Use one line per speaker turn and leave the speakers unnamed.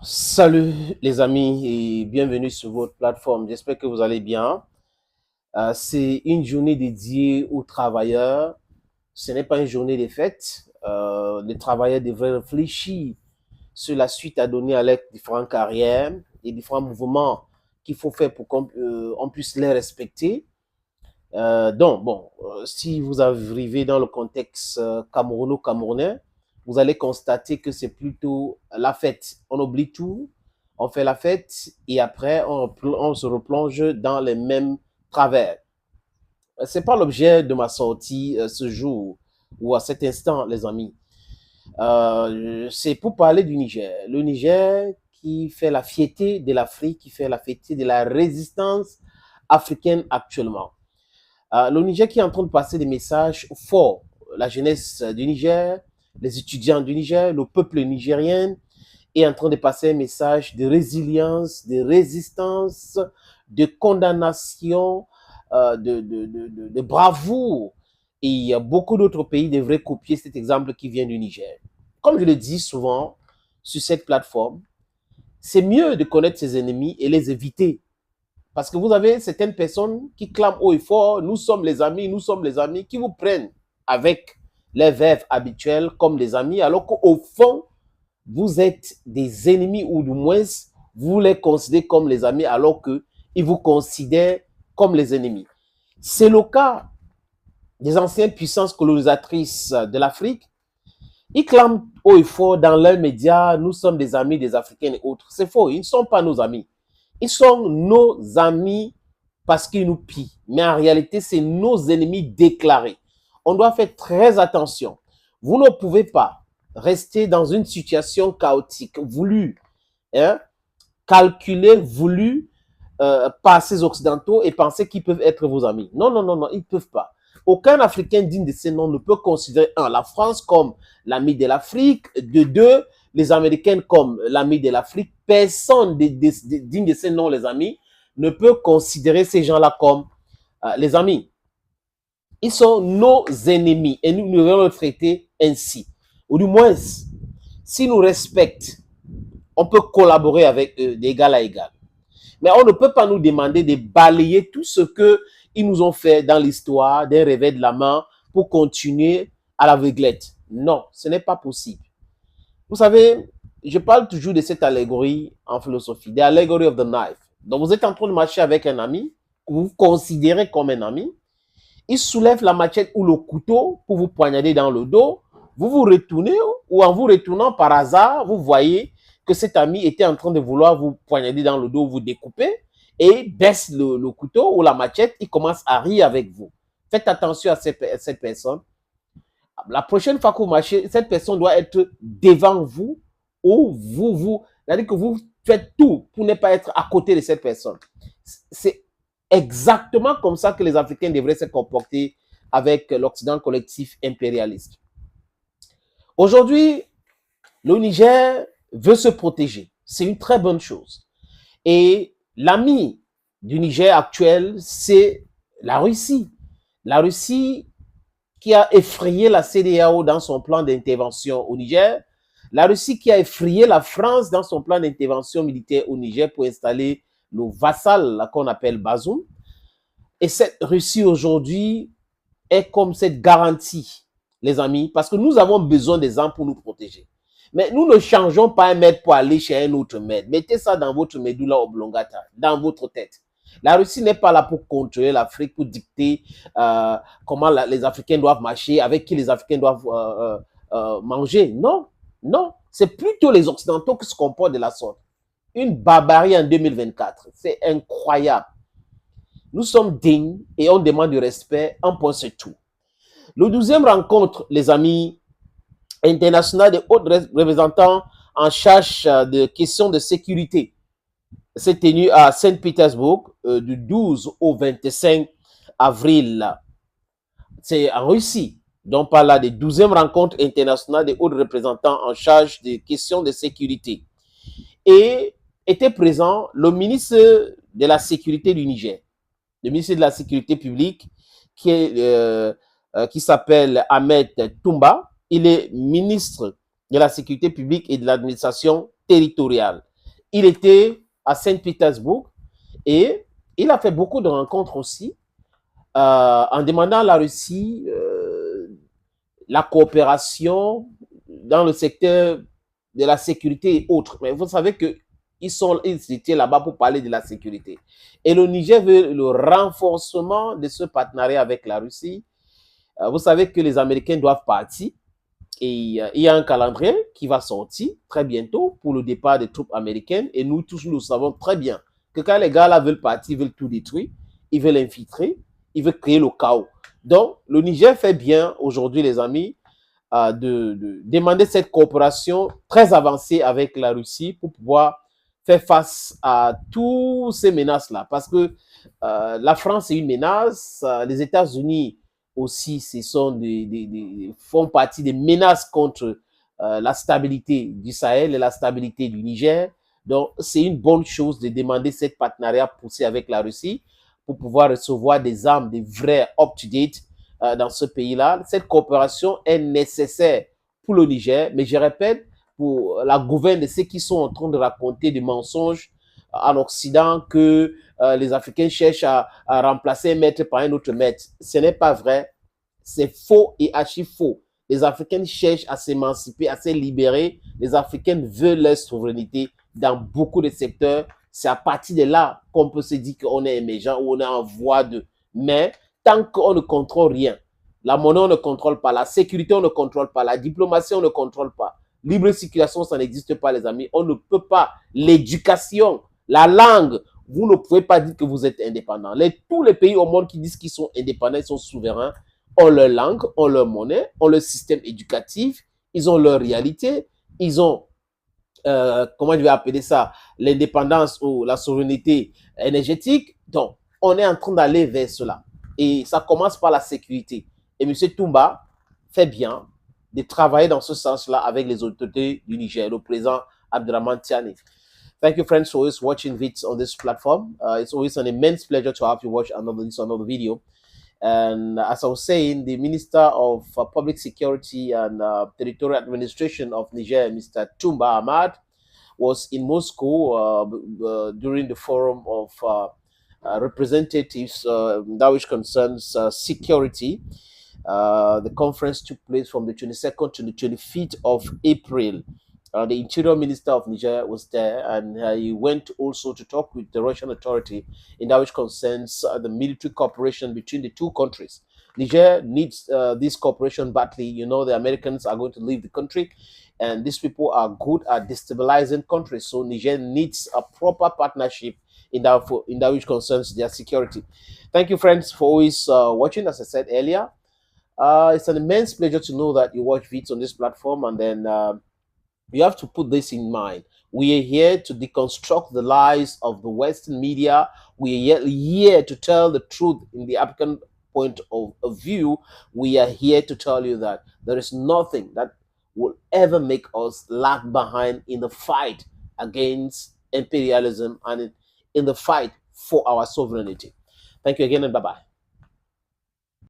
Salut les amis et bienvenue sur votre plateforme. J'espère que vous allez bien. C'est une journée dédiée aux travailleurs. Ce n'est pas une journée de fête. Les travailleurs devraient réfléchir sur la suite à donner à leurs différentes carrières et différents mouvements qu'il faut faire pour qu'on puisse les respecter. Si vous arrivez dans le contexte camerouno-camerounais, vous allez constater que c'est plutôt la fête. On oublie tout, on fait la fête et après on se replonge dans les mêmes travers. C'est pas l'objet de ma sortie ce jour ou à cet instant, les amis. C'est pour parler du Niger. Le Niger qui fait la fierté de l'Afrique, qui fait la fierté de la résistance africaine actuellement. Le Niger qui est en train de passer des messages forts. La jeunesse du Niger, les étudiants du Niger, le peuple nigérien est en train de passer un message de résilience, de résistance, de condamnation, de bravoure. Et il y a beaucoup d'autres pays qui devraient copier cet exemple qui vient du Niger. Comme je le dis souvent sur cette plateforme, c'est mieux de connaître ses ennemis et les éviter. Parce que vous avez certaines personnes qui clament haut et fort, nous sommes les amis, qui vous prennent avec les verbes habituels comme des amis, alors qu'au fond, vous êtes des ennemis ou du moins, vous les considérez comme les amis, alors qu'ils vous considèrent comme les ennemis. C'est le cas des anciennes puissances colonisatrices de l'Afrique. Ils clament haut et fort dans leurs médias, nous sommes des amis des Africains et autres. C'est faux, ils ne sont pas nos amis. Ils sont nos amis parce qu'ils nous pillent. Mais en réalité, c'est nos ennemis déclarés. On doit faire très attention. Vous ne pouvez pas rester dans une situation chaotique, voulue, hein, calculée, voulue par ces Occidentaux et penser qu'ils peuvent être vos amis. Non, non, non, non, ils ne peuvent pas. Aucun Africain digne de ce nom ne peut considérer, un, la France comme l'ami de l'Afrique, de deux, les Américains comme l'ami de l'Afrique. Personne digne de ce nom, les amis, ne peut considérer ces gens-là comme les amis. Ils sont nos ennemis et nous devons les traiter ainsi. Ou du moins, s'ils nous respectent, on peut collaborer avec eux d'égal à égal. Mais on ne peut pas nous demander de balayer tout ce qu'ils nous ont fait dans l'histoire d'un revers de la main pour continuer à l'aveuglette. Non, ce n'est pas possible. Vous savez, je parle toujours de cette allégorie en philosophie, the allegory of the knife. Donc vous êtes en train de marcher avec un ami, que vous considérez comme un ami, il soulève la machette ou le couteau pour vous poignarder dans le dos, vous vous retournez ou en vous retournant par hasard, vous voyez que cet ami était en train de vouloir vous poignarder dans le dos, vous découper, et baisse le couteau ou la machette, il commence à rire avec vous. Faites attention à cette personne. La prochaine fois que vous marchez, cette personne doit être devant vous ou c'est-à-dire que vous faites tout pour ne pas être à côté de cette personne. C'est exactement comme ça que les Africains devraient se comporter avec l'Occident collectif impérialiste. Aujourd'hui, le Niger veut se protéger. C'est une très bonne chose. Et l'ami du Niger actuel, c'est la Russie. La Russie qui a effrayé la CEDEAO dans son plan d'intervention au Niger, la Russie qui a effrayé la France dans son plan d'intervention militaire au Niger pour installer le vassal qu'on appelle Bazoum. Et cette Russie aujourd'hui est comme cette garantie, les amis, parce que nous avons besoin des armes pour nous protéger. Mais nous ne changeons pas un maître pour aller chez un autre maître. Mettez ça dans votre medulla oblongata, dans votre tête. La Russie n'est pas là pour contrôler l'Afrique, pour dicter comment les Africains doivent marcher, avec qui les Africains doivent manger. Non, non. C'est plutôt les Occidentaux qui se comportent de la sorte. Une barbarie en 2024. C'est incroyable. Nous sommes dignes et on demande du respect, un point c'est tout. Le 12e rencontre, les amis, internationale des hauts représentants en charge de questions de sécurité s'est tenue à Saint-Pétersbourg du 12 au 25 avril. C'est en Russie. Donc, par là, des 12e rencontres internationales des hauts représentants en charge des questions de sécurité. Et était présent le ministre de la Sécurité du Niger, le ministre de la Sécurité publique, qui s'appelle Ahmed Toumba. Il est ministre de la Sécurité publique et de l'administration territoriale. il était à Saint-Pétersbourg et il a fait beaucoup de rencontres aussi en demandant à la Russie la coopération dans le secteur de la sécurité et autres. Mais vous savez qu'ils ils étaient là-bas pour parler de la sécurité. Et le Niger veut le renforcement de ce partenariat avec la Russie. Vous savez que les Américains doivent partir. Et il y a un calendrier qui va sortir très bientôt pour le départ des troupes américaines. Et nous tous, nous savons très bien que quand les gars là veulent partir, ils veulent tout détruire, ils veulent infiltrer, ils veulent créer le chaos. Donc, le Niger fait bien aujourd'hui, les amis, de demander cette coopération très avancée avec la Russie pour pouvoir faire face à toutes ces menaces-là. Parce que la France est une menace, les États-Unis aussi, font partie des menaces contre la stabilité du Sahel et la stabilité du Niger. Donc, c'est une bonne chose de demander cette partenariat poussé avec la Russie pour pouvoir recevoir des armes, des vrais up-to-date dans ce pays-là. Cette coopération est nécessaire pour le Niger, mais je répète, pour la gouverne de ceux qui sont en train de raconter des mensonges en Occident que les Africains cherchent à remplacer un maître par un autre maître. Ce n'est pas vrai. C'est faux et archi faux. Les Africains cherchent à s'émanciper, à se libérer. Les Africains veulent leur souveraineté dans beaucoup de secteurs. C'est à partir de là qu'on peut se dire qu'on est émergent ou on est en voie de... Mais tant qu'on ne contrôle rien, la monnaie, on ne contrôle pas, la sécurité, on ne contrôle pas, la diplomatie, on ne contrôle pas, libre circulation, ça n'existe pas, les amis. On ne peut pas. L'éducation, la langue, vous ne pouvez pas dire que vous êtes indépendant. Tous les pays au monde qui disent qu'ils sont indépendants, ils sont souverains, ont leur langue, ont leur monnaie, ont leur système éducatif, ils ont leur réalité, ils ont, comment je vais appeler ça, l'indépendance ou la souveraineté énergétique. Donc, on est en train d'aller vers cela. Et ça commence par la sécurité. Et M. Toumba fait bien de travailler dans ce sens-là avec les autorités du Niger, le président Abdraman Tiani. Thank you, friends, for always watching vids on this platform. It's always an immense pleasure to have you watch another video. And as I was saying, the Minister of Public Security and Territorial Administration of Niger, Mr. Toumba Ahmad, was in Moscow during the forum of representatives that which concerns security. The conference took place from the 22nd to the 25th of April. The Interior Minister of Niger was there, and he went also to talk with the Russian authority in that which concerns the military cooperation between the two countries. Niger needs this cooperation badly. You know, the Americans are going to leave the country, and these people are good at destabilizing countries. So Niger needs a proper partnership in that which concerns their security. Thank you, friends, for always watching. As I said earlier, it's an immense pleasure to know that you watch vids on this platform, and then you have to put this in mind. We are here to deconstruct the lies of the Western media. We are here to tell the truth in the African point of view. We are here to tell you that there is nothing that will ever make us lag behind in the fight against imperialism and in the fight for our sovereignty. Thank you again, and bye-bye.